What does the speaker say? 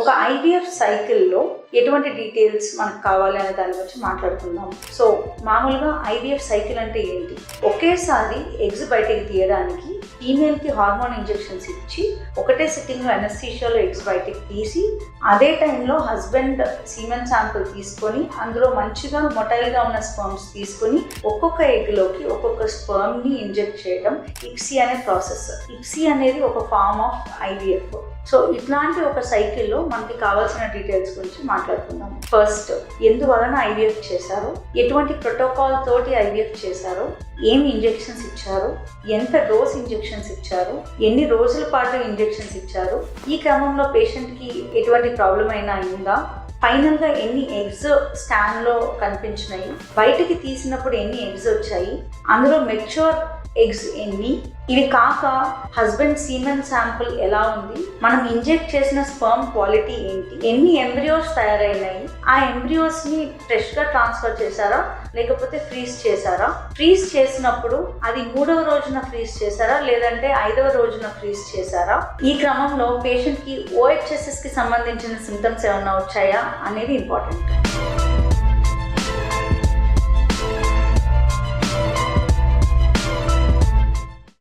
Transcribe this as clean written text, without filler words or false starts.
ఒక ఐవీఎఫ్ సైకిల్లో ఎటువంటి డీటెయిల్స్ మనకు కావాలి అనే దాని గురించి మాట్లాడుకుందాం. సో మామూలుగా ఐవీఎఫ్ సైకిల్ అంటే ఏంటి? ఒకేసారి ఎగ్స్ బయటకి తీయడానికి ఫీమేల్కి హార్మోన్ ఇంజెక్షన్స్ ఇచ్చి ఒకటే సిట్టింగ్లో అనస్థీషియాలో ఎగ్స్ బయటకి తీసి అదే టైంలో హస్బెండ్ సీమెన్ శాంపుల్ తీసుకొని అందులో మంచిగా మొటైల్గా ఉన్న స్పర్మ్స్ తీసుకొని ఒక్కొక్క ఎగ్లోకి ఒక్కొక్క స్పర్మ్ని ఇంజెక్ట్ చేయడం ఇప్సీ అనే ప్రాసెస్. ఇప్సీ అనేది ఒక ఫార్మ్ ఆఫ్ ఐవీఎఫ్. సో ఇట్లాంటి ఒక సైకిల్లో మనకి కావాల్సిన డీటెయిల్స్ గురించి మాట్లాడుకుందాం. ఫస్ట్, ఎందువలన ఐవీఎఫ్ చేశారు, ఎటువంటి ప్రోటోకాల్ తోటి ఐవీఎఫ్ చేశారు, ఏమి ఇంజెక్షన్స్ ఇచ్చారు, ఎంత డోస్ ఇంజెక్షన్స్ ఇచ్చారు, ఎన్ని రోజుల పాటు ఇంజెక్షన్స్ ఇచ్చారు, ఈ క్రమంలో పేషెంట్కి ఎటువంటి ప్రాబ్లం అయినా అయిందా, ఫైనల్గా ఎన్ని ఎగ్స్ స్కాన్లో కనిపించినాయి, బయటికి తీసినప్పుడు ఎన్ని ఎగ్స్ వచ్చాయి, అందులో మెచ్యూర్ ఎగ్స్ ఎన్ని, ఇవి కాక హస్బెండ్ సీమెన్ శాంపుల్ ఎలా ఉంది, మనం ఇంజెక్ట్ చేసిన స్పర్మ్ క్వాలిటీ ఏంటి, ఎన్ని ఎంబ్రియోస్ తయారైనాయి, ఆ ఎంబ్రియోస్ని ఫ్రెష్గా ట్రాన్స్ఫర్ చేశారా లేకపోతే ఫ్రీజ్ చేశారా, ఫ్రీజ్ చేసినప్పుడు అది 3వ రోజున ఫ్రీజ్ చేశారా లేదంటే 5వ రోజున ఫ్రీజ్ చేశారా, ఈ క్రమంలో పేషెంట్కి ఓహెచ్ఎస్ఎస్కి సంబంధించిన సింటమ్స్ ఏమైనా వచ్చాయా అనేది ఇంపార్టెంట్.